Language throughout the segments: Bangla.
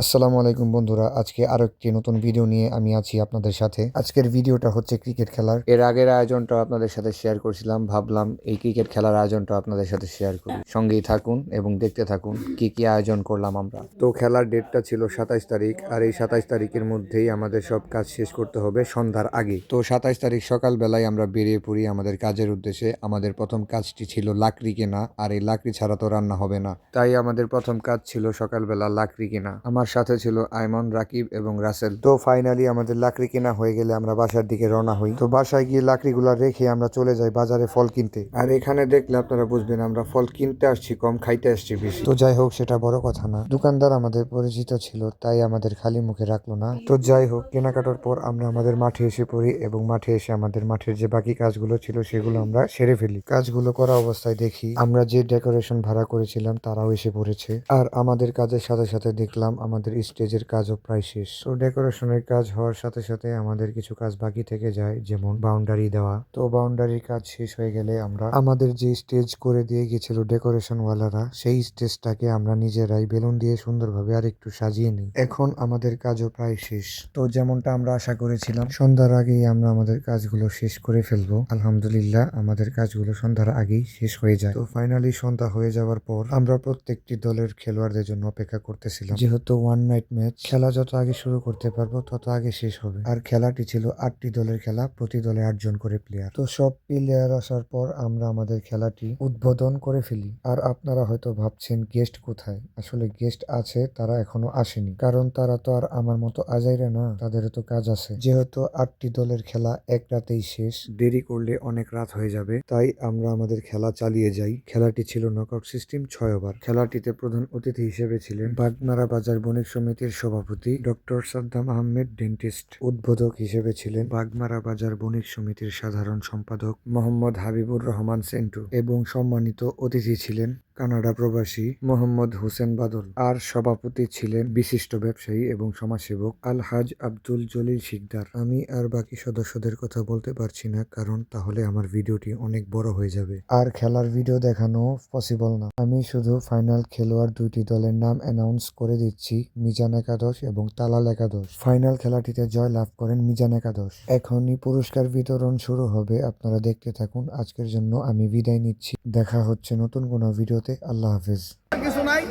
আসসালামু আলাইকুম বন্ধুরা, আজকে আরো একটি নতুন ভিডিও নিয়ে আমি আছি আপনাদের সাথে। আজকের ভিডিওটা হচ্ছে ক্রিকেট খেলার। এর আগের আয়োজনটা আপনাদের সাথে শেয়ার করছিলাম, ভাবলাম এই ক্রিকেট খেলার আয়োজনটা আপনাদের সাথে শেয়ার করি। সঙ্গেই থাকুন এবং দেখতে থাকুন কি কি আয়োজন করলাম আমরা। তো খেলার ডেটটা ছিল 27 তারিখ, আর এই 27 তারিখের মধ্যেই আমাদের সব কাজ শেষ করতে হবে সন্ধ্যার আগে। তো 27 তারিখ সকালবেলায় আমরা বেরিয়ে পড়ি আমাদের কাজের উদ্দেশ্যে। আমাদের প্রথম কাজটি ছিল লাকড়ি কেনা, আর এই লাকড়ি ছাড়া তো রান্না হবে না, তাই আমাদের প্রথম কাজ ছিল সকালবেলা লাকড়ি কেনা। আমার সাথে ছিল আইমন, রাকিব এবং রাসেল। তো ফাইনালি আমাদের লাকড়ি কেনা হয়ে গেলে আমরা বাসার দিকে রওনা হই। তো বাসায় গিয়ে লাকড়িগুলো রেখে আমরা চলে যাই বাজারে ফল কিনতে। আর এখানে দেখলে আপনারা বুঝবেন আমরা ফল কিনতে আসছি কম, খাইতে আসছি বেশি। তো যাই হোক, সেটা বড় কথা না। দোকানদার আমাদের পরিচিত ছিল, তাই আমাদের খালি মুখে রাখলো না। তো যাই হোক, কেনাকাটার পর আমরা আমাদের মাঠে এসে পড়ি এবং মাঠে এসে আমাদের মাঠের যে বাকি কাজগুলো ছিল সেগুলো আমরা সেরে ফেলি। কাজগুলো করা অবস্থায় দেখি আমরা যে ডেকোরেশন ভাড়া করেছিলাম তারাও এসে পড়েছে। আর আমাদের কাজের সাথে সাথে দেখলাম আমাদের স্টেজের কাজও প্রায় শেষ। তো ডেকোরেশনের কাজ হওয়ার সাথে সাথে আমাদের কিছু কাজ বাকি থেকে যায়, যেমন বাউন্ডারি দেওয়া। তো বাউন্ডারির কাজ শেষ হয়ে গেলে আমরা আমাদের যে স্টেজ করে দিয়ে গেছিল ডেকোরেশন ওয়ালারা, সেই স্টেজটাকে আমরা নিজেরাই বেলুন দিয়ে সুন্দরভাবে আর একটু সাজিয়ে নিই। এখন আমাদের কাজও প্রায় শেষ। তো যেমনটা আমরা আশা করেছিলাম, সন্ধ্যার আগেই আমরা আমাদের কাজগুলো শেষ করে ফেলবো। আলহামদুলিল্লাহ, আমাদের কাজগুলো সন্ধ্যার আগেই শেষ হয়ে যায়। তো ফাইনালি সন্ধ্যা হয়ে যাওয়ার পর আমরা প্রত্যেকটি দলের খেলোয়াড়দের জন্য অপেক্ষা করতেছিলাম, যেহেতু ওয়ান নাইট ম্যাচ। খেলা যত আগে শুরু করতে পারবো তত আগে শেষ হবে। আর খেলাটি ছিল 8টি দলের খেলা, প্রতি দলে 8 জন করে প্লেয়ার। তো সব প্লেয়ার আসার পর আমরা আমাদের খেলাটি উদ্বোধন করে ফেলি। আর আপনারা হয়তো ভাবছেন গেস্ট কোথায়? আসলে গেস্ট আছে, তারা এখনো আসেনি, কারণ তারা তো আর আমার মতো আজাইরা না, তাদেরও তো কাজ আছে। যেহেতু 8টি দলের খেলা এক রাতেই শেষ, দেরি করলে অনেক রাত হয়ে যাবে, তাই আমরা আমাদের খেলা চালিয়ে যাই। খেলাটি ছিল নকআউট সিস্টেম, 6 ওভার। খেলাটিতে প্রধান অতিথি হিসেবে ছিলেন বাগমারা বাজার বণিক সমিতির সভাপতি ডক্টর সাদ্দাম আহমেদ ডেন্টিস্ট। উদ্বোধক হিসেবে ছিলেন বাগমারা বাজার বণিক সমিতির সাধারণ সম্পাদক মোহাম্মদ হাবিবুর রহমান সেন্টু, এবং সম্মানিত অতিথি ছিলেন কানাডা প্রবাসী মোহাম্মদ হোসেন বাদল। আর সভাপতি ছিলেন বিশিষ্ট ব্যবসায়ী এবং সমাজসেবক আলহাজ আব্দুল জলিল শিকদার। আমি আর বাকি সদস্যদের কথা বলতে পারছি না, কারণ তাহলে আমার ভিডিওটি অনেক বড় হয়ে যাবে আর খেলার ভিডিও দেখানো পসিবল না। আমি শুধু ফাইনাল খেলোয়াড় 2টি দলের নাম অ্যানাউন্স করে দিচ্ছি, মিজান একাদশ এবং তালাল একাদশ। ফাইনাল খেলাটিতে জয় লাভ করেন মিজান একাদশ। এখনই পুরস্কার বিতরণ শুরু হবে, আপনারা দেখতে থাকুন। আজকের জন্য আমি বিদায় নিচ্ছি, দেখা হচ্ছে নতুন কোনো ভিডিওতে। আল্লাহ হাফেজ। কিছু নাই,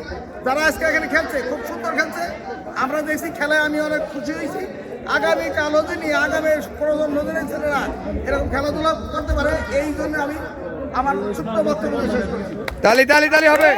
যারা আজকে এখানে খেলছে খুব সুন্দর খেলছে, আমরা দেখছি খেলায় আমি অনেক খুশি হয়েছি। আগামী কালও যদি আগামী প্রজন্মের ছেলেরা এরকম খেলাধুলা করতে পারে, এই জন্য আমি আমার ছোট্ট বক্তব্য শেষ করেছি। তালি তালি তালি হবে।